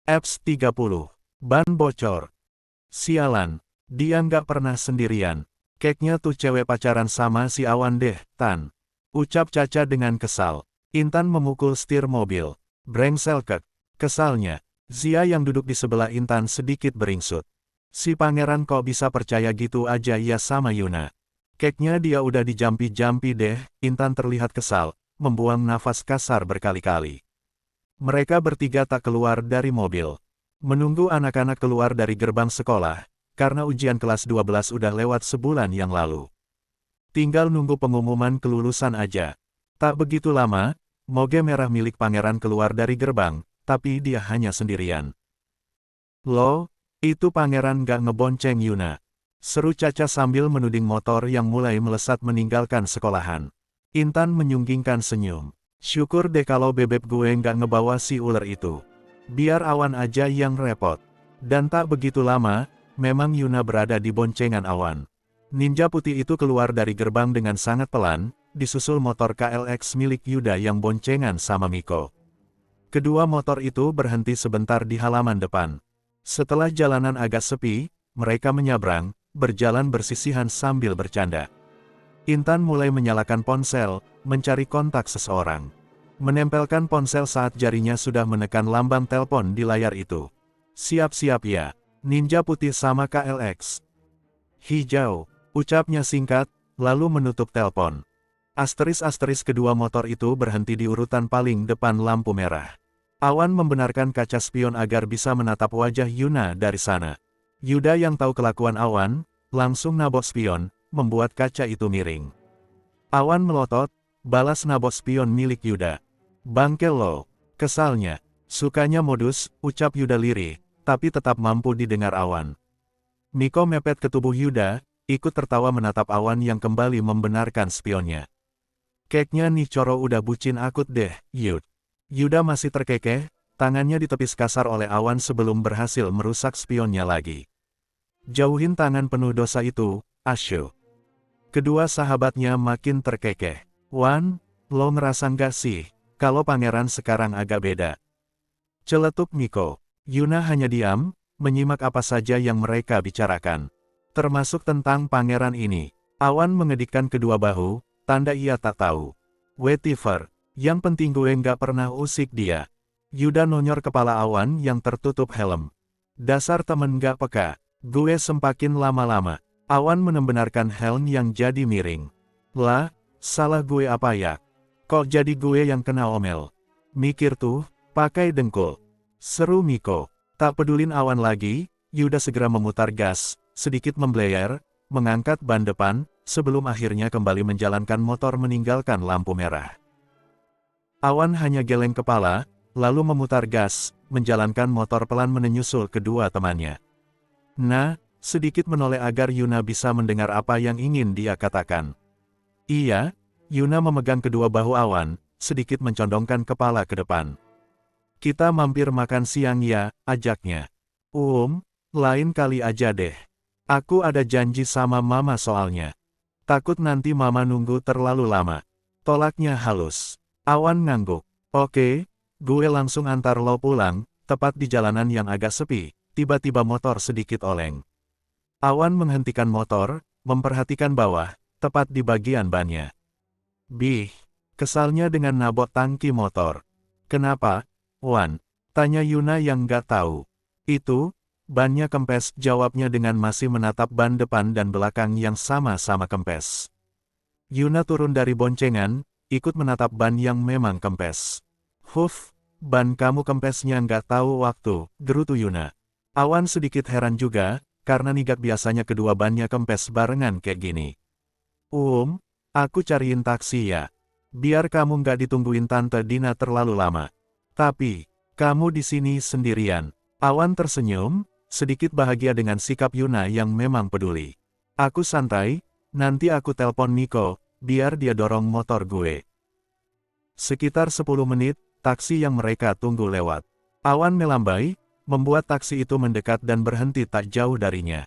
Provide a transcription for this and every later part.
Apps 30. Ban bocor. Sialan, dia nggak pernah sendirian. Keknya tuh cewek pacaran sama si Awan deh, Tan. Ucap Caca dengan kesal. Intan memukul setir mobil. Brengsel kek. Kesalnya, Zia yang duduk di sebelah Intan sedikit beringsut. Si pangeran kok bisa percaya gitu aja ya sama Yuna. Keknya dia udah dijampi-jampi deh, Intan terlihat kesal, membuang nafas kasar berkali-kali. Mereka bertiga tak keluar dari mobil. Menunggu anak-anak keluar dari gerbang sekolah, karena ujian kelas 12 udah lewat sebulan yang lalu. Tinggal nunggu pengumuman kelulusan aja. Tak begitu lama, moge merah milik pangeran keluar dari gerbang, tapi dia hanya sendirian. Loh, itu pangeran gak ngebonceng Yuna. Seru Caca sambil menuding motor yang mulai melesat meninggalkan sekolahan. Intan menyunggingkan senyum. Syukur deh kalau bebek gue nggak ngebawa si ular itu. Biar Awan aja yang repot. Dan tak begitu lama, memang Yuna berada di boncengan Awan. Ninja putih itu keluar dari gerbang dengan sangat pelan, disusul motor KLX milik Yuda yang boncengan sama Miko. Kedua motor itu berhenti sebentar di halaman depan. Setelah jalanan agak sepi, mereka menyabrang, berjalan bersisihan sambil bercanda. Intan mulai menyalakan ponsel, mencari kontak seseorang. Menempelkan ponsel saat jarinya sudah menekan lambang telepon di layar itu. Siap-siap ya, ninja putih sama KLX. Hijau, ucapnya singkat, lalu menutup telepon. Asteris-asteris kedua motor itu berhenti di urutan paling depan lampu merah. Awan membenarkan kaca spion agar bisa menatap wajah Yuna dari sana. Yuda yang tahu kelakuan Awan, langsung nabok spion, membuat kaca itu miring. Awan melotot, balas nabok spion milik Yuda. Bangkel lo, kesalnya, sukanya modus, ucap Yuda lirih, tapi tetap mampu didengar Awan. Miko mepet ke tubuh Yuda, ikut tertawa menatap Awan yang kembali membenarkan spionnya. Keknya nih Coro udah bucin akut deh, Yud. Yuda masih terkekeh, tangannya ditepis kasar oleh Awan sebelum berhasil merusak spionnya lagi. Jauhin tangan penuh dosa itu, Asyo. Kedua sahabatnya makin terkekeh. Wan, lo ngerasa nggak sih, kalau pangeran sekarang agak beda? Celetuk Miko. Yuna hanya diam, menyimak apa saja yang mereka bicarakan. Termasuk tentang pangeran ini. Awan mengedikkan kedua bahu, tanda ia tak tahu. Whatever, yang penting gue nggak pernah usik dia. Yuda nonyor kepala Awan yang tertutup helm. Dasar temen nggak peka, gue sempakin lama-lama. Awan membenarkan helm yang jadi miring. Lah, salah gue apa ya? Kok jadi gue yang kena omel? Mikir tuh, pakai dengkul. Seru Miko. Tak pedulin Awan lagi, Yuda segera memutar gas, sedikit membleyer, mengangkat ban depan, sebelum akhirnya kembali menjalankan motor meninggalkan lampu merah. Awan hanya geleng kepala, lalu memutar gas, menjalankan motor pelan menyusul kedua temannya. Nah, sedikit menoleh agar Yuna bisa mendengar apa yang ingin dia katakan. Iya, Yuna memegang kedua bahu Awan, sedikit mencondongkan kepala ke depan. Kita mampir makan siang ya, ajaknya. Lain kali aja deh. Aku ada janji sama mama soalnya. Takut nanti mama nunggu terlalu lama. Tolaknya halus. Awan ngangguk. Oke, gue langsung antar lo pulang, tepat di jalanan yang agak sepi, tiba-tiba motor sedikit oleng. Awan menghentikan motor, memperhatikan bawah, tepat di bagian bannya. Bih, kesalnya dengan nabok tangki motor. Kenapa, Wan? Tanya Yuna yang nggak tahu. Itu, bannya kempes, jawabnya dengan masih menatap ban depan dan belakang yang sama-sama kempes. Yuna turun dari boncengan, ikut menatap ban yang memang kempes. Huf, ban kamu kempesnya nggak tahu waktu, gerutu Yuna. Awan sedikit heran juga, karena nigat biasanya kedua bannya kempes barengan kayak gini. Aku cariin taksi ya. Biar kamu nggak ditungguin Tante Dina terlalu lama. Tapi, kamu di sini sendirian. Awan tersenyum, sedikit bahagia dengan sikap Yuna yang memang peduli. Aku santai, nanti aku telpon Miko, biar dia dorong motor gue. Sekitar 10 menit, taksi yang mereka tunggu lewat. Awan melambai, membuat taksi itu mendekat dan berhenti tak jauh darinya.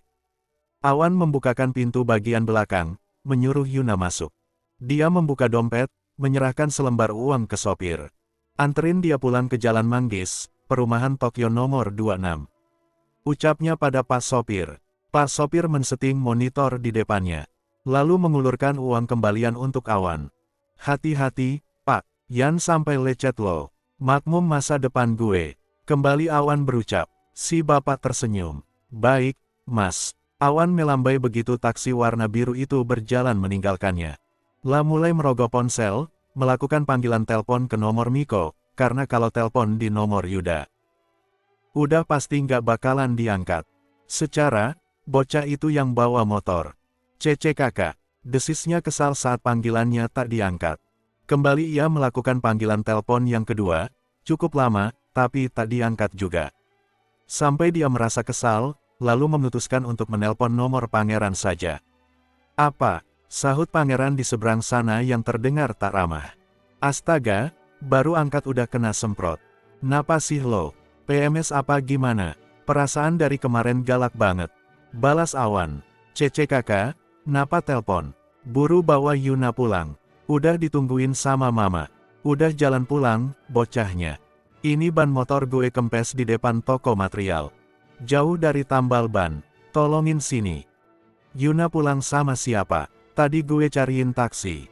Awan membukakan pintu bagian belakang, menyuruh Yuna masuk. Dia membuka dompet, menyerahkan selembar uang ke sopir. Anterin dia pulang ke Jalan Manggis, perumahan Tokyo nomor 26. Ucapnya pada Pak Sopir. Pak Sopir menseting monitor di depannya. Lalu mengulurkan uang kembalian untuk Awan. Hati-hati, Pak. Yan sampai lecet loh. Makmum masa depan gue. Kembali Awan berucap. Si bapak tersenyum. Baik, Mas. Awan melambai begitu taksi warna biru itu berjalan meninggalkannya. La mulai merogoh ponsel, melakukan panggilan telepon ke nomor Miko, karena kalau telepon di nomor Yuda, udah pasti nggak bakalan diangkat. Secara, bocah itu yang bawa motor. Cece kakak, desisnya kesal saat panggilannya tak diangkat. Kembali ia melakukan panggilan telepon yang kedua, cukup lama, tapi tak diangkat juga. Sampai dia merasa kesal, lalu memutuskan untuk menelpon nomor pangeran saja. Apa? Sahut pangeran di seberang sana yang terdengar tak ramah. Astaga, baru angkat udah kena semprot. Napa sih lo? PMS apa gimana? Perasaan dari kemarin galak banget. Balas Awan. Cece kakak, napa telpon? Buru bawa Yuna pulang. Udah ditungguin sama mama. Udah jalan pulang, bocahnya. Ini ban motor gue kempes di depan toko material. Jauh dari tambal ban. Tolongin sini. Yuna pulang sama siapa? Tadi gue cariin taksi.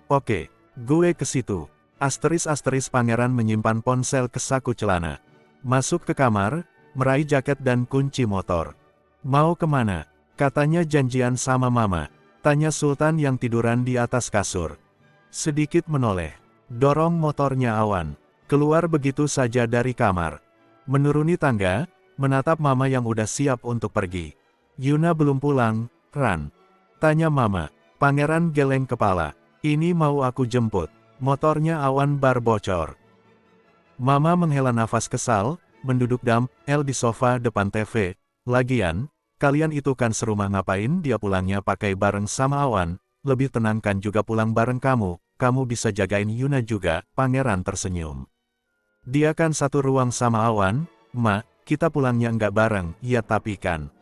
Oke, gue ke situ. Asteris pangeran menyimpan ponsel ke saku celana. Masuk ke kamar, meraih jaket dan kunci motor. Mau kemana? Katanya janjian sama mama. Tanya Sultan yang tiduran di atas kasur. Sedikit menoleh. Dorong motornya Awan. Keluar begitu saja dari kamar. Menuruni tangga, menatap mama yang udah siap untuk pergi. Yuna belum pulang, Ran. Tanya mama. Pangeran geleng kepala. Ini mau aku jemput. Motornya Awan bar bocor. Mama menghela nafas kesal, menduduk di sofa depan TV. Lagian, kalian itu kan serumah ngapain dia pulangnya pakai bareng sama Awan, lebih tenang kan juga pulang bareng kamu bisa jagain Yuna juga, pangeran tersenyum. Dia kan satu ruang sama Awan, Ma, kita pulangnya nggak bareng, ya tapi kan.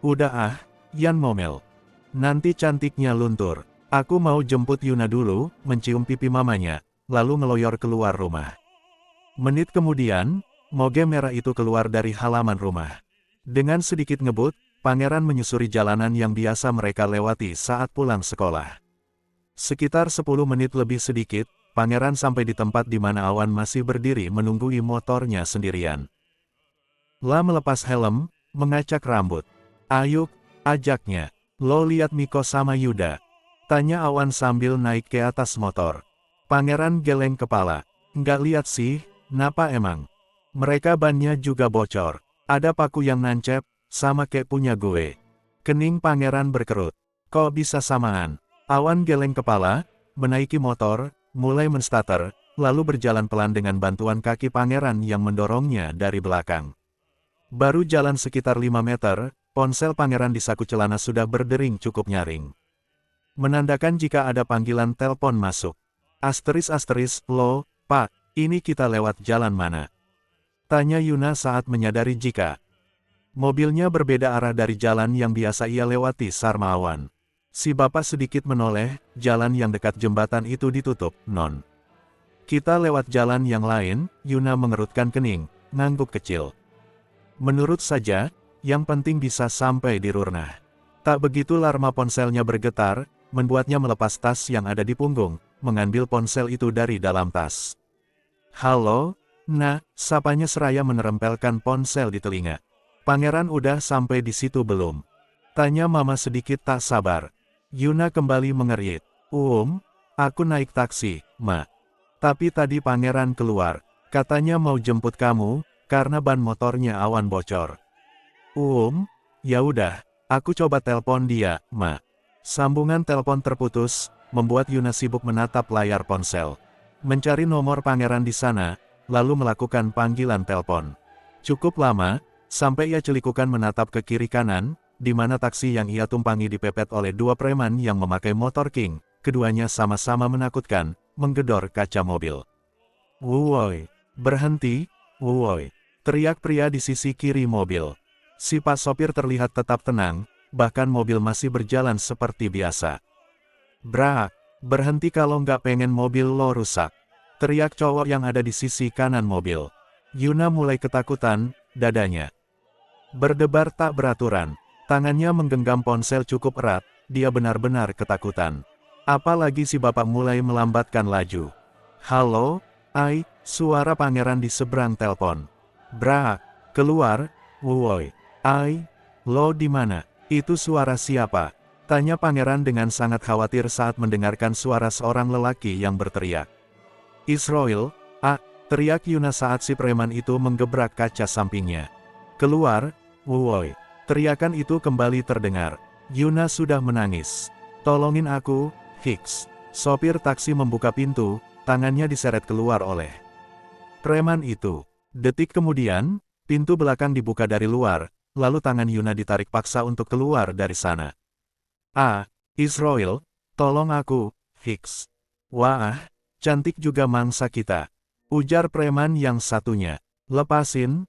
Udah Yan ngomel. Nanti cantiknya luntur. Aku mau jemput Yuna dulu, mencium pipi mamanya, lalu ngeloyor keluar rumah. Menit kemudian, moge merah itu keluar dari halaman rumah. Dengan sedikit ngebut, pangeran menyusuri jalanan yang biasa mereka lewati saat pulang sekolah. Sekitar 10 menit lebih sedikit, pangeran sampai di tempat di mana Awan masih berdiri menunggui motornya sendirian. La melepas helm, mengacak rambut. Ayo, ajaknya. Lo lihat Miko sama Yuda? Tanya Awan sambil naik ke atas motor. Pangeran geleng kepala. Nggak lihat sih, napa emang? Mereka bannya juga bocor. Ada paku yang nancep, sama kayak punya gue. Kening pangeran berkerut. Kok bisa samaan? Awan geleng kepala, menaiki motor, mulai menstarter, lalu berjalan pelan dengan bantuan kaki pangeran yang mendorongnya dari belakang. Baru jalan sekitar 5 meter, ponsel pangeran di saku celana sudah berdering cukup nyaring. Menandakan jika ada panggilan telepon masuk. Lo, Pak, ini kita lewat jalan mana? Tanya Yuna saat menyadari jika mobilnya berbeda arah dari jalan yang biasa ia lewati Sarma Awan. Si bapak sedikit menoleh, jalan yang dekat jembatan itu ditutup, Non. Kita lewat jalan yang lain, Yuna mengerutkan kening, ngangguk kecil. Menurut saja, yang penting bisa sampai di Rurnah. Tak begitu lama ponselnya bergetar, membuatnya melepas tas yang ada di punggung, mengambil ponsel itu dari dalam tas. Halo, nah, sapanya seraya menerempelkan ponsel di telinga. Pangeran udah sampai di situ belum? Tanya mama sedikit tak sabar. Yuna kembali mengerit. Aku naik taksi, Ma. Tapi tadi pangeran keluar, katanya mau jemput kamu, karena ban motornya Awan bocor. Ya udah, aku coba telepon dia, Ma. Sambungan telepon terputus, membuat Yuna sibuk menatap layar ponsel. Mencari nomor pangeran di sana, lalu melakukan panggilan telepon. Cukup lama, sampai ia celikukan menatap ke kiri kanan, di mana taksi yang ia tumpangi dipepet oleh dua preman yang memakai motor King. Keduanya sama-sama menakutkan, menggedor kaca mobil. Wuoi, berhenti, wuoi, teriak pria di sisi kiri mobil. Si Pak sopir terlihat tetap tenang, bahkan mobil masih berjalan seperti biasa. Brak, berhenti kalau nggak pengen mobil lo rusak. Teriak cowok yang ada di sisi kanan mobil. Yuna mulai ketakutan, dadanya berdebar tak beraturan. Tangannya menggenggam ponsel cukup erat, dia benar-benar ketakutan. Apalagi si bapak mulai melambatkan laju. Halo, Ai, suara pangeran di seberang telepon. Brak, keluar, woi, Ai, lo di mana? Itu suara siapa? Tanya pangeran dengan sangat khawatir saat mendengarkan suara seorang lelaki yang berteriak. Israel, teriak Yuna saat si preman itu menggebrak kaca sampingnya. Keluar, woi. Teriakan itu kembali terdengar. Yuna sudah menangis. Tolongin aku, Hicks. Sopir taksi membuka pintu, tangannya diseret keluar oleh preman itu. Detik kemudian, pintu belakang dibuka dari luar, lalu tangan Yuna ditarik paksa untuk keluar dari sana. Israel, tolong aku, Hicks. Wah, cantik juga mangsa kita. Ujar preman yang satunya. Lepasin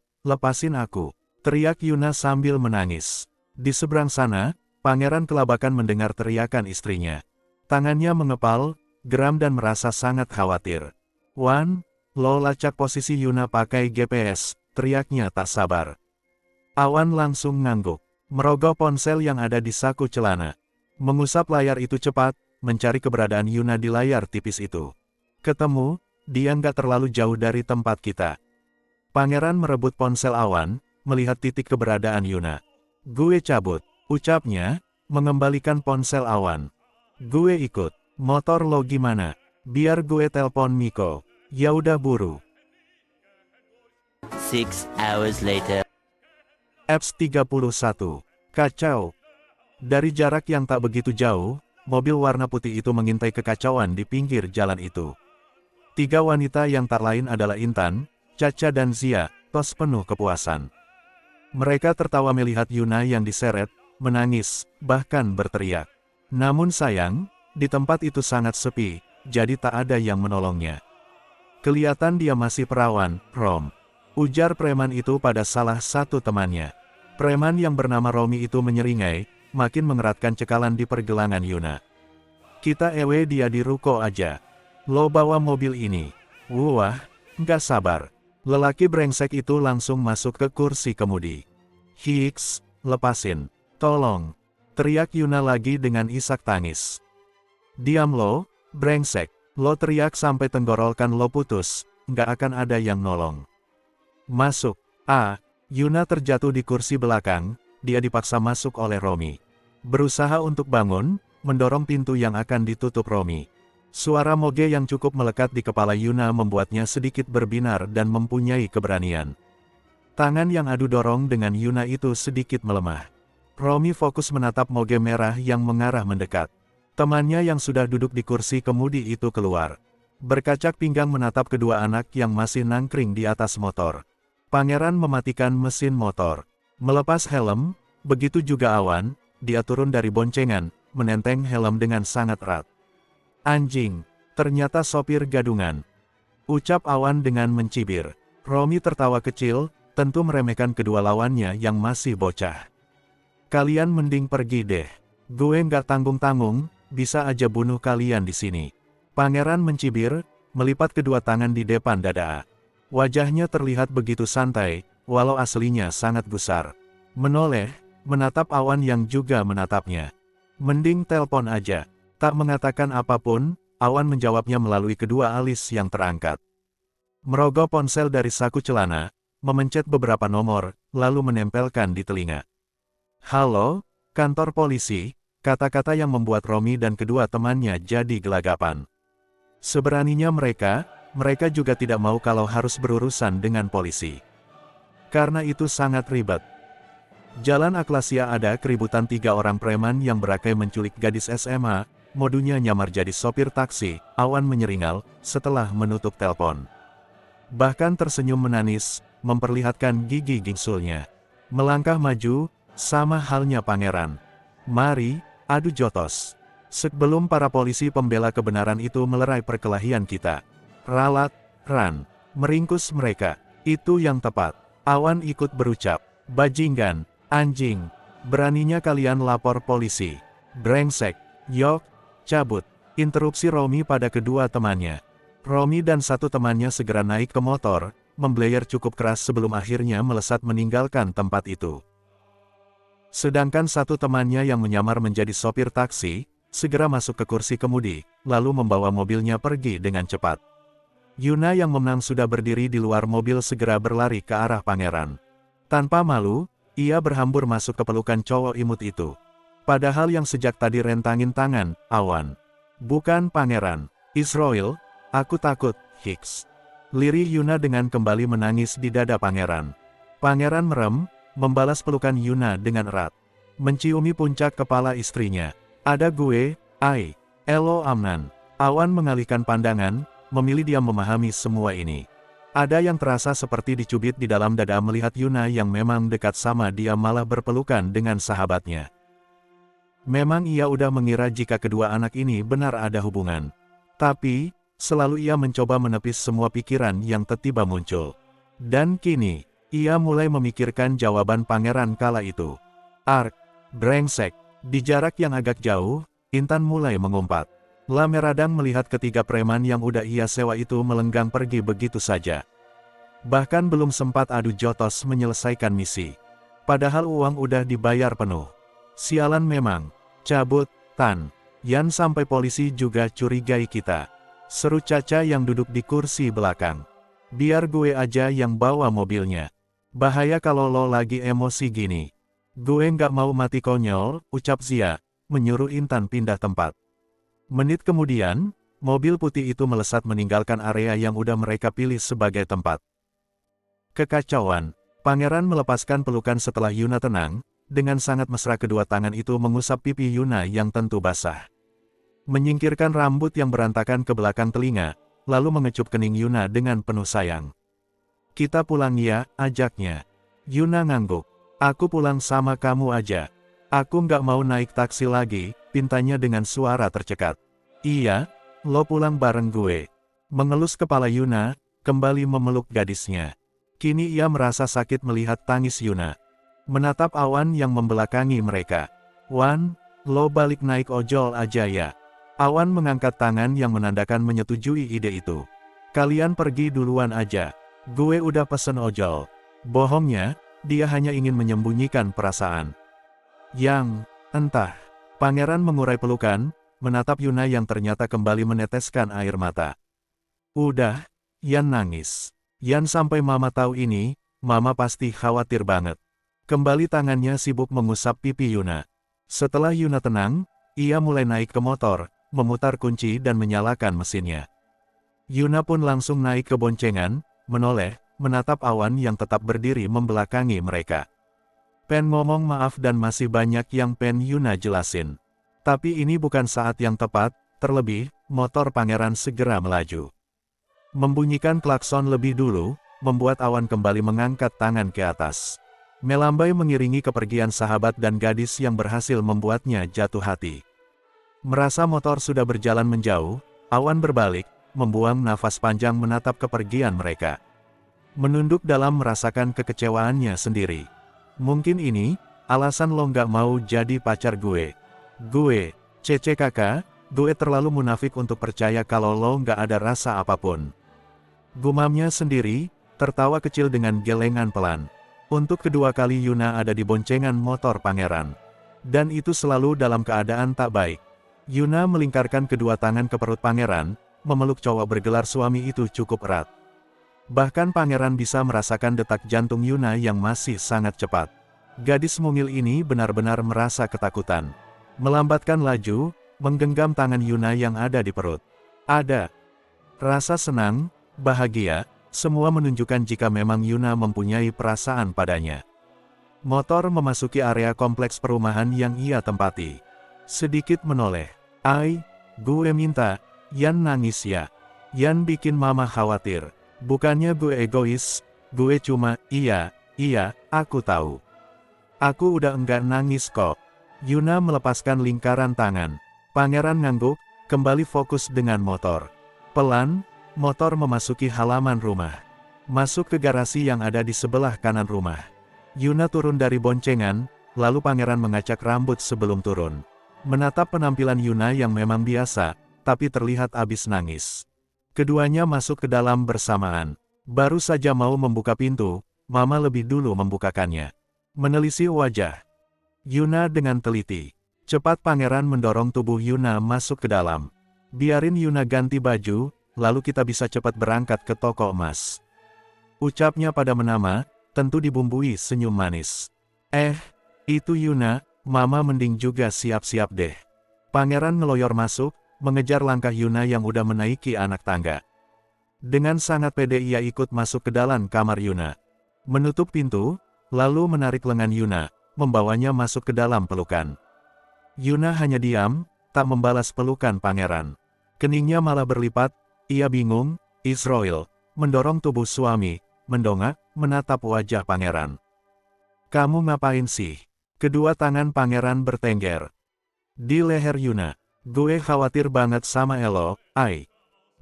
aku. Teriak Yuna sambil menangis. Di seberang sana, pangeran kelabakan mendengar teriakan istrinya. Tangannya mengepal, geram dan merasa sangat khawatir. Wan, lo lacak posisi Yuna pakai GPS, teriaknya tak sabar. Awan langsung ngangguk. Merogoh ponsel yang ada di saku celana. Mengusap layar itu cepat, mencari keberadaan Yuna di layar tipis itu. Ketemu, dia nggak terlalu jauh dari tempat kita. Pangeran merebut ponsel Awan, melihat titik keberadaan Yuna. Gue cabut, ucapnya, mengembalikan ponsel Awan. Gue ikut, motor lo gimana? Biar gue telpon Miko. Ya udah buru. 6 hours later. F-31. Kacau. Dari jarak yang tak begitu jauh, mobil warna putih itu mengintai kekacauan di pinggir jalan itu. 3 wanita yang tak lain adalah Intan, Caca dan Zia, tos penuh kepuasan. Mereka tertawa melihat Yuna yang diseret, menangis, bahkan berteriak. Namun sayang, di tempat itu sangat sepi, jadi tak ada yang menolongnya. Kelihatan dia masih perawan, Rom. Ujar preman itu pada salah satu temannya. Preman yang bernama Romi itu menyeringai, makin mengeratkan cekalan di pergelangan Yuna. Kita ewe dia di ruko aja. Lo bawa mobil ini. Wah, nggak sabar. Lelaki brengsek itu langsung masuk ke kursi kemudi. Hicks, lepasin. Tolong. Teriak Yuna lagi dengan isak tangis. Diam lo, brengsek. Lo teriak sampai tenggorokan lo putus, nggak akan ada yang nolong. Masuk. Yuna terjatuh di kursi belakang, dia dipaksa masuk oleh Romi. Berusaha untuk bangun, mendorong pintu yang akan ditutup Romi. Suara moge yang cukup melekat di kepala Yuna membuatnya sedikit berbinar dan mempunyai keberanian. Tangan yang adu dorong dengan Yuna itu sedikit melemah. Romi fokus menatap moge merah yang mengarah mendekat. Temannya yang sudah duduk di kursi kemudi itu keluar. Berkacak pinggang menatap kedua anak yang masih nangkring di atas motor. Pangeran mematikan mesin motor. Melepas helm, begitu juga Awan, dia turun dari boncengan, menenteng helm dengan sangat erat. Anjing, ternyata sopir gadungan. Ucap Awan dengan mencibir. Romi tertawa kecil, tentu meremehkan kedua lawannya yang masih bocah. Kalian mending pergi deh. Gue nggak tanggung-tanggung, bisa aja bunuh kalian di sini. Pangeran mencibir, melipat kedua tangan di depan dada. Wajahnya terlihat begitu santai, walau aslinya sangat gusar. Menoleh, menatap Awan yang juga menatapnya. Mending telpon aja. Tak mengatakan apapun, Awan menjawabnya melalui kedua alis yang terangkat. Merogoh ponsel dari saku celana, memencet beberapa nomor, lalu menempelkan di telinga. Halo, kantor polisi, kata-kata yang membuat Romi dan kedua temannya jadi gelagapan. Seberaninya mereka juga tidak mau kalau harus berurusan dengan polisi. Karena itu sangat ribet. Jalan Aklasia ada keributan 3 orang preman yang berakai menculik gadis SMA, modunya nyamar jadi sopir taksi, Awan menyeringal, setelah menutup telepon. Bahkan tersenyum menanis, memperlihatkan gigi gingsulnya. Melangkah maju, sama halnya pangeran. Mari, adu jotos. Sebelum para polisi pembela kebenaran itu melerai perkelahian kita. Ralat, ran, meringkus mereka. Itu yang tepat. Awan ikut berucap. Bajingan, anjing, beraninya kalian lapor polisi. Brengsek, yok, cabut. Interupsi Romi pada kedua temannya. Romi dan satu temannya segera naik ke motor, memblayer cukup keras sebelum akhirnya melesat meninggalkan tempat itu. Sedangkan satu temannya yang menyamar menjadi sopir taksi, segera masuk ke kursi kemudi, lalu membawa mobilnya pergi dengan cepat. Yuna yang menang sudah berdiri di luar mobil segera berlari ke arah pangeran. Tanpa malu, ia berhambur masuk ke pelukan cowok imut itu. Padahal yang sejak tadi rentangin tangan, Awan. Bukan pangeran. Israel, aku takut, Hicks. Lirih Yuna dengan kembali menangis di dada pangeran. Pangeran merem, membalas pelukan Yuna dengan erat. Menciumi puncak kepala istrinya. Ada gue, Elo Amnan. Awan mengalihkan pandangan, memilih diam memahami semua ini. Ada yang terasa seperti dicubit di dalam dada melihat Yuna yang memang dekat sama dia malah berpelukan dengan sahabatnya. Memang ia udah mengira jika kedua anak ini benar ada hubungan. Tapi, selalu ia mencoba menepis semua pikiran yang tiba-tiba muncul. Dan kini, ia mulai memikirkan jawaban pangeran kala itu. Ark, brengsek. Di jarak yang agak jauh, Intan mulai mengumpat. Lameradang melihat ketiga preman yang udah ia sewa itu melenggang pergi begitu saja. Bahkan belum sempat adu jotos menyelesaikan misi. Padahal uang udah dibayar penuh. Sialan memang. Cabut, Tan. Yan sampai polisi juga curigai kita. Seru Caca yang duduk di kursi belakang. Biar gue aja yang bawa mobilnya. Bahaya kalau lo lagi emosi gini. Gue nggak mau mati konyol, ucap Zia, menyuruh Intan pindah tempat. Menit kemudian, mobil putih itu melesat meninggalkan area yang udah mereka pilih sebagai tempat. Kekacauan. Pangeran melepaskan pelukan setelah Yuna tenang, dengan sangat mesra kedua tangan itu mengusap pipi Yuna yang tentu basah. Menyingkirkan rambut yang berantakan ke belakang telinga, lalu mengecup kening Yuna dengan penuh sayang. Kita pulang ya, ajaknya. Yuna ngangguk. Aku pulang sama kamu aja. Aku nggak mau naik taksi lagi, pintanya dengan suara tercekat. Iya, lo pulang bareng gue. Mengelus kepala Yuna, kembali memeluk gadisnya. Kini ia merasa sakit melihat tangis Yuna. Menatap Awan yang membelakangi mereka. Wan, lo balik naik ojol aja ya. Awan mengangkat tangan yang menandakan menyetujui ide itu. Kalian pergi duluan aja. Gue udah pesen ojol. Bohongnya, dia hanya ingin menyembunyikan perasaan. Entah. Pangeran mengurai pelukan, menatap Yuna yang ternyata kembali meneteskan air mata. Udah, Yan nangis. Yan sampai mama tahu ini, mama pasti khawatir banget. Kembali tangannya sibuk mengusap pipi Yuna. Setelah Yuna tenang, ia mulai naik ke motor, memutar kunci dan menyalakan mesinnya. Yuna pun langsung naik ke boncengan, menoleh, menatap Awan yang tetap berdiri membelakangi mereka. Pen ngomong maaf dan masih banyak yang Pen Yuna jelasin. Tapi ini bukan saat yang tepat, terlebih, motor pangeran segera melaju. Membunyikan klakson lebih dulu, membuat Awan kembali mengangkat tangan ke atas. Melambai mengiringi kepergian sahabat dan gadis yang berhasil membuatnya jatuh hati. Merasa motor sudah berjalan menjauh, Awan berbalik, membuang nafas panjang menatap kepergian mereka. Menunduk dalam merasakan kekecewaannya sendiri. Mungkin ini, alasan lo nggak mau jadi pacar gue. Gue, Cece kakak, gue terlalu munafik untuk percaya kalau lo nggak ada rasa apapun. Gumamnya sendiri, tertawa kecil dengan gelengan pelan. Untuk kedua kali Yuna ada di boncengan motor pangeran. Dan itu selalu dalam keadaan tak baik. Yuna melingkarkan kedua tangan ke perut pangeran, memeluk cowok bergelar suami itu cukup erat. Bahkan pangeran bisa merasakan detak jantung Yuna yang masih sangat cepat. Gadis mungil ini benar-benar merasa ketakutan. Melambatkan laju, menggenggam tangan Yuna yang ada di perut. Ada rasa senang, bahagia, semua menunjukkan jika memang Yuna mempunyai perasaan padanya. Motor memasuki area kompleks perumahan yang ia tempati. Sedikit menoleh. Gue minta, Yan nangis ya. Yan bikin mama khawatir. Bukannya gue egois, gue cuma, iya, aku tahu. Aku udah enggak nangis kok. Yuna melepaskan lingkaran tangan. Pangeran ngangguk, kembali fokus dengan motor. Pelan, motor memasuki halaman rumah. Masuk ke garasi yang ada di sebelah kanan rumah. Yuna turun dari boncengan, lalu pangeran mengacak rambut sebelum turun. Menatap penampilan Yuna yang memang biasa, tapi terlihat abis nangis. Keduanya masuk ke dalam bersamaan. Baru saja mau membuka pintu, Mama lebih dulu membukakannya. Menelisik wajah Yuna dengan teliti. Cepat pangeran mendorong tubuh Yuna masuk ke dalam. Biarin Yuna ganti baju, lalu kita bisa cepat berangkat ke toko emas. Ucapnya pada menama, tentu dibumbui senyum manis. Itu Yuna, Mama mending juga siap-siap deh. Pangeran ngeloyor masuk, mengejar langkah Yuna yang udah menaiki anak tangga. Dengan sangat pede ia ikut masuk ke dalam kamar Yuna. Menutup pintu, lalu menarik lengan Yuna, membawanya masuk ke dalam pelukan. Yuna hanya diam, tak membalas pelukan pangeran. Keningnya malah berlipat, ia bingung, Israel, mendorong tubuh suami, mendongak, menatap wajah pangeran. Kamu ngapain sih? Kedua tangan pangeran bertengger di leher Yuna. Gue khawatir banget sama Elo,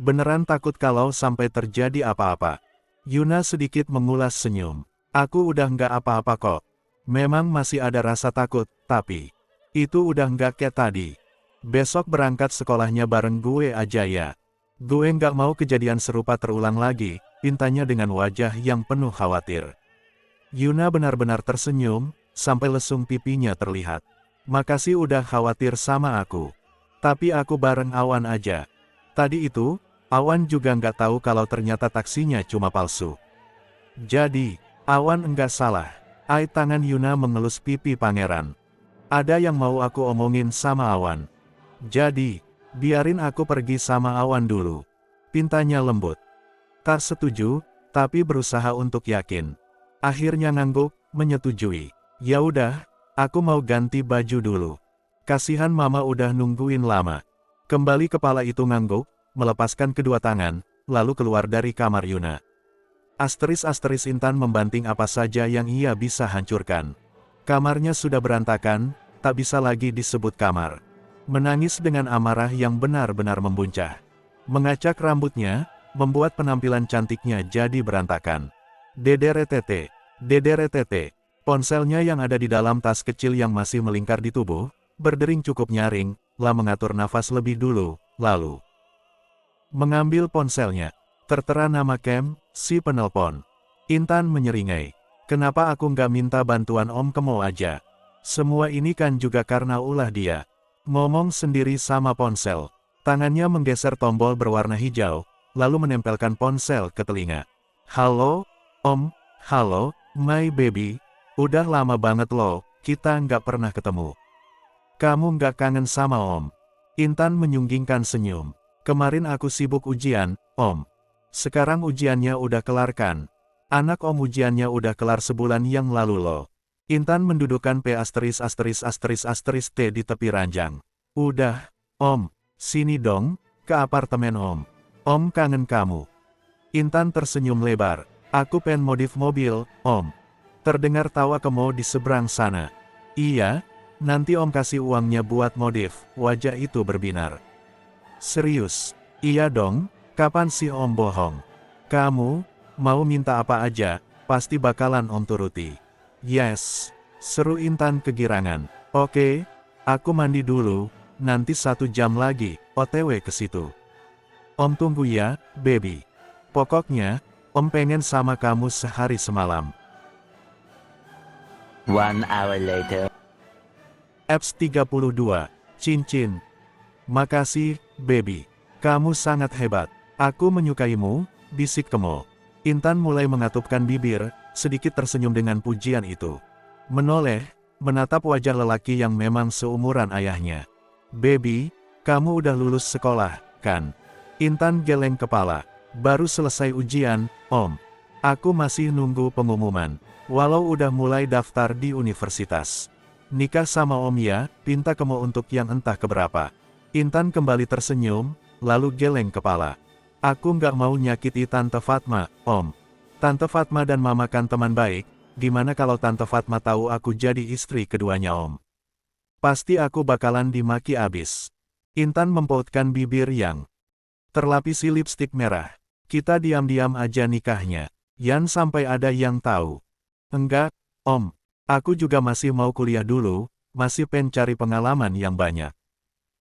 beneran takut kalau sampai terjadi apa-apa. Yuna sedikit mengulas senyum. Aku udah nggak apa-apa kok. Memang masih ada rasa takut, tapi itu udah nggak kayak tadi. Besok berangkat sekolahnya bareng gue aja ya. Gue nggak mau kejadian serupa terulang lagi, pintanya dengan wajah yang penuh khawatir. Yuna benar-benar tersenyum, sampai lesung pipinya terlihat. Makasih udah khawatir sama aku. Tapi aku bareng Awan aja. Tadi itu, Awan juga nggak tahu kalau ternyata taksinya cuma palsu. Jadi, Awan enggak salah. Tangan Yuna mengelus pipi pangeran. Ada yang mau aku omongin sama Awan. Jadi, biarin aku pergi sama Awan dulu. Pintanya lembut. Tak setuju, tapi berusaha untuk yakin. Akhirnya ngangguk, menyetujui. Ya udah, aku mau ganti baju dulu. Kasihan Mama udah nungguin lama. Kembali kepala itu ngangguk, melepaskan kedua tangan, lalu keluar dari kamar Yuna. Asteris Intan membanting apa saja yang ia bisa hancurkan. Kamarnya sudah berantakan, tak bisa lagi disebut kamar. Menangis dengan amarah yang benar-benar membuncah. Mengacak rambutnya, membuat penampilan cantiknya jadi berantakan. Dederetete, ponselnya yang ada di dalam tas kecil yang masih melingkar di tubuh, berdering cukup nyaring, lah mengatur nafas lebih dulu, lalu mengambil ponselnya. Tertera nama Kem, si penelpon. Intan menyeringai. Kenapa aku nggak minta bantuan Om Kemo aja? Semua ini kan juga karena ulah dia. Ngomong sendiri sama ponsel. Tangannya menggeser tombol berwarna hijau, lalu menempelkan ponsel ke telinga. Halo, Om, halo, my baby. Udah lama banget loh, kita nggak pernah ketemu. Kamu nggak kangen sama Om? Intan menyunggingkan senyum. Kemarin aku sibuk ujian, Om. Sekarang ujiannya udah kelar kan? Anak Om ujiannya udah kelar sebulan yang lalu loh. Intan mendudukkan P** T di tepi ranjang. Udah, Om, sini dong, ke apartemen Om. Om kangen kamu. Intan tersenyum lebar. Aku pengen modif mobil, Om. Terdengar tawa Kemo di seberang sana. Iya, nanti Om kasih uangnya buat modif. Wajah itu berbinar. Serius? Iya dong. Kapan sih Om bohong? Kamu, mau minta apa aja, pasti bakalan Om turuti. Yes, seru Intan kegirangan. Oke, aku mandi dulu, nanti 1 jam lagi, OTW ke situ. Om tunggu ya, baby. Pokoknya, Om pengen sama kamu sehari semalam. 1 hour later. Apps 32, cincin. Makasih, baby. Kamu sangat hebat. Aku menyukaimu, bisik Kemo. Intan mulai mengatupkan bibir, sedikit tersenyum dengan pujian itu. Menoleh, menatap wajah lelaki yang memang seumuran ayahnya. Baby, kamu udah lulus sekolah, kan? Intan geleng kepala. Baru selesai ujian, Om. Aku masih nunggu pengumuman. Walau udah mulai daftar di universitas. Nikah sama Om ya, pinta Kemo untuk yang entah keberapa. Intan kembali tersenyum, lalu geleng kepala. Aku nggak mau nyakiti Tante Fatma, Om. Tante Fatma dan Mama kan teman baik, gimana kalau Tante Fatma tahu aku jadi istri keduanya Om? Pasti aku bakalan dimaki abis. Intan mempautkan bibir yang terlapisi lipstik merah. Kita diam-diam aja nikahnya. Yan sampai ada yang tahu. Enggak, Om. Aku juga masih mau kuliah dulu, masih pengen cari pengalaman yang banyak.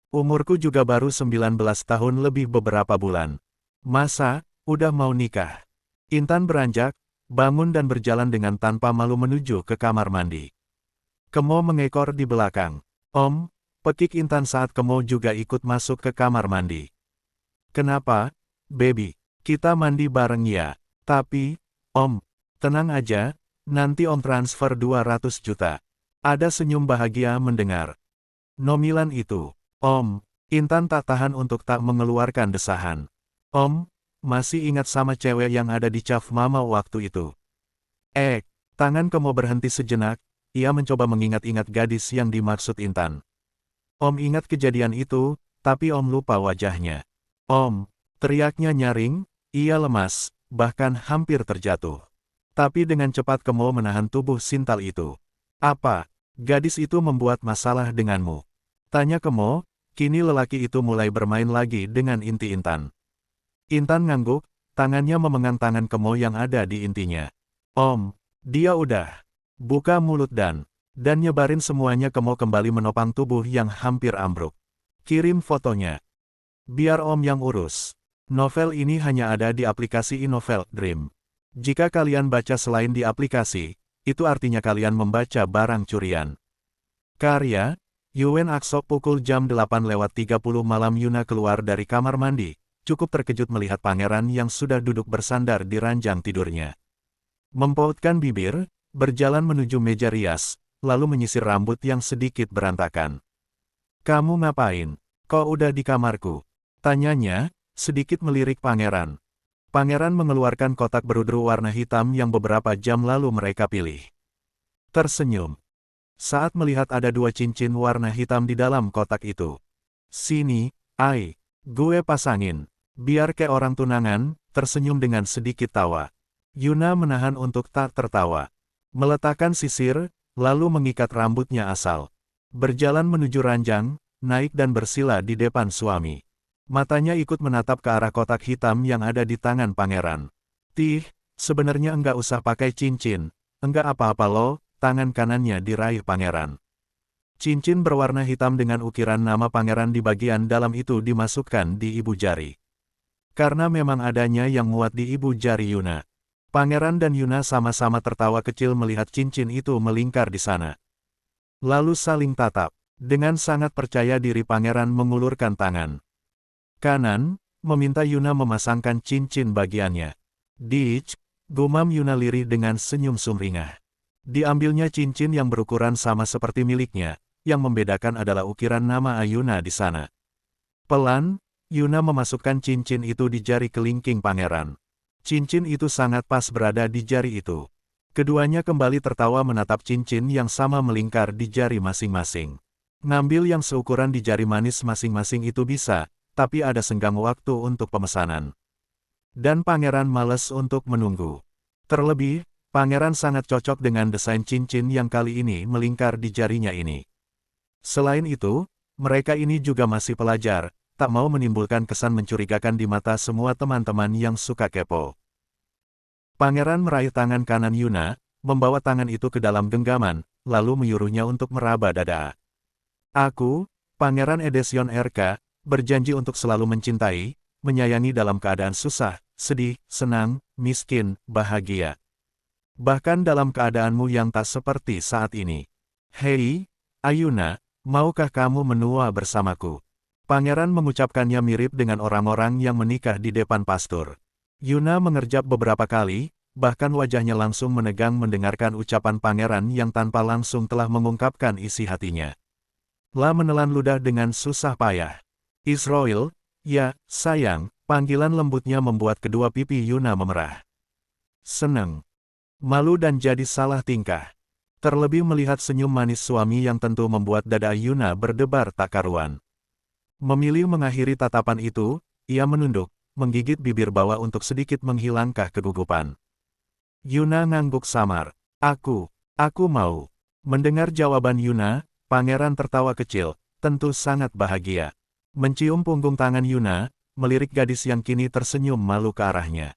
Umurku juga baru 19 tahun lebih beberapa bulan. Masa, udah mau nikah? Intan beranjak, bangun dan berjalan dengan tanpa malu menuju ke kamar mandi. Kemo mengekor di belakang. Om, pekik Intan saat Kemo juga ikut masuk ke kamar mandi. Kenapa, baby? Kita mandi bareng ya. Tapi, Om, tenang aja, nanti Om transfer 200 juta. Ada senyum bahagia mendengar nomilan itu. Om, Intan tak tahan untuk tak mengeluarkan desahan. Om, masih ingat sama cewek yang ada di Cafe Mama waktu itu? Tangan Kemo berhenti sejenak, ia mencoba mengingat-ingat gadis yang dimaksud Intan. Om ingat kejadian itu, tapi Om lupa wajahnya. Om, teriaknya nyaring, ia lemas, bahkan hampir terjatuh. Tapi dengan cepat Kemo menahan tubuh sintal itu. Apa, gadis itu membuat masalah denganmu? Tanya Kemo, kini lelaki itu mulai bermain lagi dengan inti Intan. Intan ngangguk, tangannya memegang tangan Kemo yang ada di intinya. Om, dia udah. Buka mulut dan nyebarin semuanya. Kemo kembali menopang tubuh yang hampir ambruk. Kirim fotonya. Biar Om yang urus. Novel ini hanya ada di aplikasi iNovel Dream. Jika kalian baca selain di aplikasi, itu artinya kalian membaca barang curian. Karya, Yuen Aksok. Pukul jam 8:30 malam Yuna keluar dari kamar mandi, cukup terkejut melihat pangeran yang sudah duduk bersandar di ranjang tidurnya. Mempautkan bibir, berjalan menuju meja rias, lalu menyisir rambut yang sedikit berantakan. Kamu ngapain? Kok udah di kamarku? Tanyanya, sedikit melirik pangeran. Pangeran mengeluarkan kotak berudru warna hitam yang beberapa jam lalu mereka pilih. Tersenyum saat melihat ada 2 cincin warna hitam di dalam kotak itu. Sini, gue pasangin. Biar kayak orang tunangan, tersenyum dengan sedikit tawa. Yuna menahan untuk tak tertawa. Meletakkan sisir, lalu mengikat rambutnya asal. Berjalan menuju ranjang, naik dan bersila di depan suami. Matanya ikut menatap ke arah kotak hitam yang ada di tangan pangeran. Sebenarnya enggak usah pakai cincin. Enggak apa-apa loh, tangan kanannya diraih pangeran. Cincin berwarna hitam dengan ukiran nama pangeran di bagian dalam itu dimasukkan di ibu jari. Karena memang adanya yang muat di ibu jari Yuna. Pangeran dan Yuna sama-sama tertawa kecil melihat cincin itu melingkar di sana. Lalu saling tatap. Dengan sangat percaya diri pangeran mengulurkan tangan kanan, meminta Yuna memasangkan cincin bagiannya. Gumam Yuna lirih dengan senyum sumringah. Diambilnya cincin yang berukuran sama seperti miliknya, yang membedakan adalah ukiran nama Ayuna di sana. Pelan, Yuna memasukkan cincin itu di jari kelingking pangeran. Cincin itu sangat pas berada di jari itu. Keduanya kembali tertawa menatap cincin yang sama melingkar di jari masing-masing. Ngambil yang seukuran di jari manis masing-masing itu bisa, tapi ada senggang waktu untuk pemesanan. Dan pangeran malas untuk menunggu. Terlebih, pangeran sangat cocok dengan desain cincin yang kali ini melingkar di jarinya ini. Selain itu, mereka ini juga masih pelajar, tak mau menimbulkan kesan mencurigakan di mata semua teman-teman yang suka kepo. Pangeran meraih tangan kanan Yuna, membawa tangan itu ke dalam genggaman, lalu menyuruhnya untuk meraba dada. Aku, Pangeran Edesion RK, berjanji untuk selalu mencintai, menyayangi dalam keadaan susah, sedih, senang, miskin, bahagia. Bahkan dalam keadaanmu yang tak seperti saat ini. Hei, Ayuna, maukah kamu menua bersamaku? Pangeran mengucapkannya mirip dengan orang-orang yang menikah di depan pastur. Yuna mengerjap beberapa kali, bahkan wajahnya langsung menegang mendengarkan ucapan pangeran yang tanpa langsung telah mengungkapkan isi hatinya. Menelan ludah dengan susah payah. Israel, ya, sayang, panggilan lembutnya membuat kedua pipi Yuna memerah. Senang, malu dan jadi salah tingkah. Terlebih melihat senyum manis suami yang tentu membuat dada Yuna berdebar tak karuan. Memilih mengakhiri tatapan itu, ia menunduk, menggigit bibir bawah untuk sedikit menghilangkan kegugupan. Yuna ngangguk samar. Aku mau. Mendengar jawaban Yuna, pangeran tertawa kecil, tentu sangat bahagia. Mencium punggung tangan Yuna, melirik gadis yang kini tersenyum malu ke arahnya.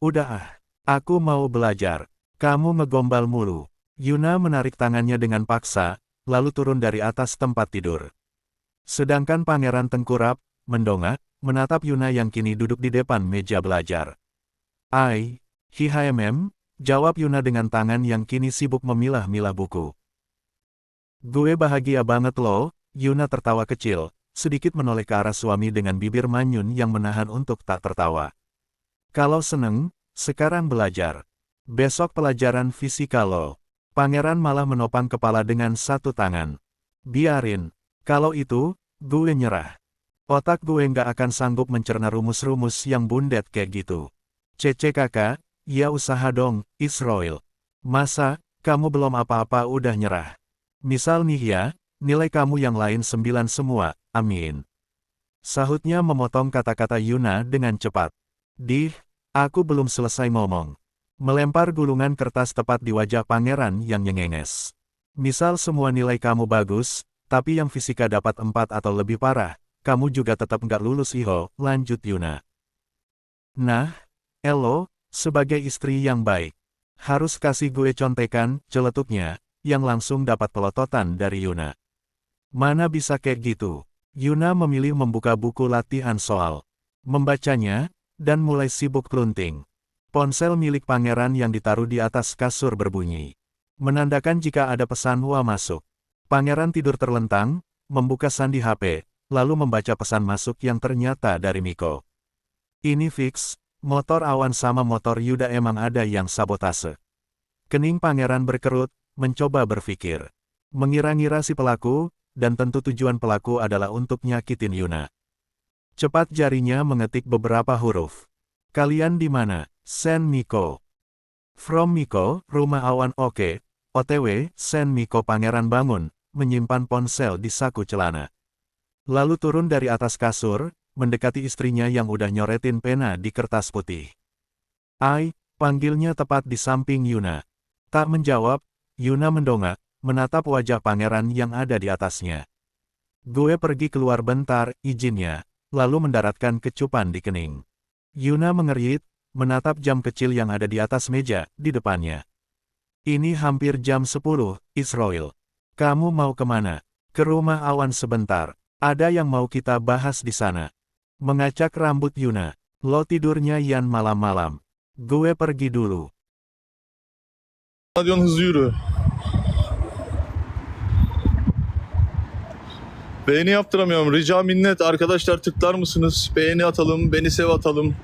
Udah ah. Aku mau belajar. Kamu ngegombal mulu. Yuna menarik tangannya dengan paksa, lalu turun dari atas tempat tidur. Sedangkan pangeran tengkurap, mendongak, menatap Yuna yang kini duduk di depan meja belajar. Jawab Yuna dengan tangan yang kini sibuk memilah-milah buku. Gue bahagia banget loh, Yuna tertawa kecil, sedikit menoleh ke arah suami dengan bibir manyun yang menahan untuk tak tertawa. Kalau seneng, sekarang belajar. Besok pelajaran fisika lo. Pangeran malah menopang kepala dengan satu tangan. Biarin. Kalau itu, gue nyerah. Otak gue nggak akan sanggup mencerna rumus-rumus yang bundet kayak gitu. Cece kakak, ya usaha dong, Israel. Masa, kamu belum apa-apa udah nyerah. Misal nih ya, nilai kamu yang lain 9 semua, amin. Sahutnya memotong kata-kata Yuna dengan cepat. Aku belum selesai ngomong. Melempar gulungan kertas tepat di wajah pangeran yang nyengenges. Misal semua nilai kamu bagus, tapi yang fisika dapat 4 atau lebih parah, kamu juga tetap nggak lulus iho, lanjut Yuna. Nah, Elo, sebagai istri yang baik, harus kasih gue contekan, celetuknya, yang langsung dapat pelototan dari Yuna. Mana bisa kayak gitu? Yuna memilih membuka buku latihan soal. Membacanya, dan mulai sibuk kelunting. Ponsel milik pangeran yang ditaruh di atas kasur berbunyi. Menandakan jika ada pesan "Wah masuk". Pangeran tidur terlentang, membuka sandi HP, lalu membaca pesan masuk yang ternyata dari Miko. Ini fix, motor Awan sama motor Yuda emang ada yang sabotase. Kening pangeran berkerut, mencoba berpikir. Mengira-ngira si pelaku, dan tentu tujuan pelaku adalah untuk nyakitin Yuna. Cepat jarinya mengetik beberapa huruf. Kalian di mana? Send Miko. From Miko, rumah Awan oke. OTW, send Miko. Pangeran bangun, menyimpan ponsel di saku celana. Lalu turun dari atas kasur, mendekati istrinya yang udah nyoretin pena di kertas putih. Panggilnya tepat di samping Yuna. Tak menjawab, Yuna mendongak, menatap wajah pangeran yang ada di atasnya. Gue pergi keluar bentar, izinnya, lalu mendaratkan kecupan di kening. Yuna mengerit, menatap jam kecil yang ada di atas meja, di depannya. Ini hampir jam 10, Israel. Kamu mau kemana? Ke rumah Awan sebentar. Ada yang mau kita bahas di sana. Mengacak rambut Yuna. Lo tidurnya yan malam-malam. Gue pergi dulu. Radyon hızlı yürü. Beğeni yaptıramıyorum. Rica minnet. Arkadaşlar tıklar mısınız? Beğeni atalım. Beni sev atalım.